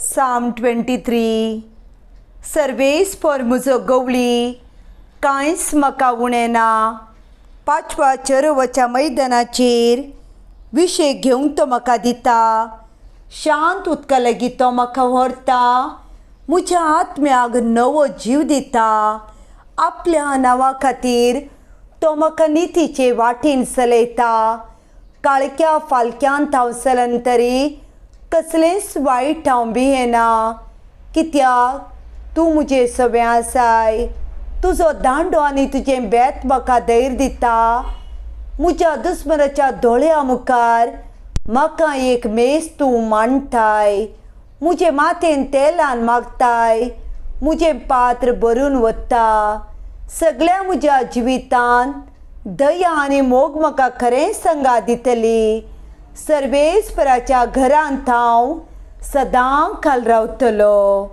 Psalm 23. Sarves for म्हजो गवळी कांयच म्हाका उणें ना. 5व्या चरवच्या मैदानाचेर विशेक घेवंक तो म्हाका दिता. शांत उदका लागीं तो म्हाका व्हरता. म्हज्या आत्म्याक नवो जीव दिता. आपल्या नांवा खातीर तो म्हाका नितीचे वाटेन चलयता. काळक्या फालक्यांत हांव चलन तरी कसलेंच वायट हांव भियेना. कित्याक तूं म्हजें सगळें आसाय. तुजो दांडो आनी तुजें बेत म्हाका धैर्य दिता. म्हज्या दुस्मनाच्या दोळ्या मुखार म्हाका एक मेज तूं मांडटाय. म्हजे माथेन तेलान मागताय. म्हजें पात्र भरून वता. सगळ्या म्हज्या जिवितान दया आनी मोग म्हाका खरें संगात दितली. सर्वेस्पराच्या घरांत हांव सदां काल रावतलो.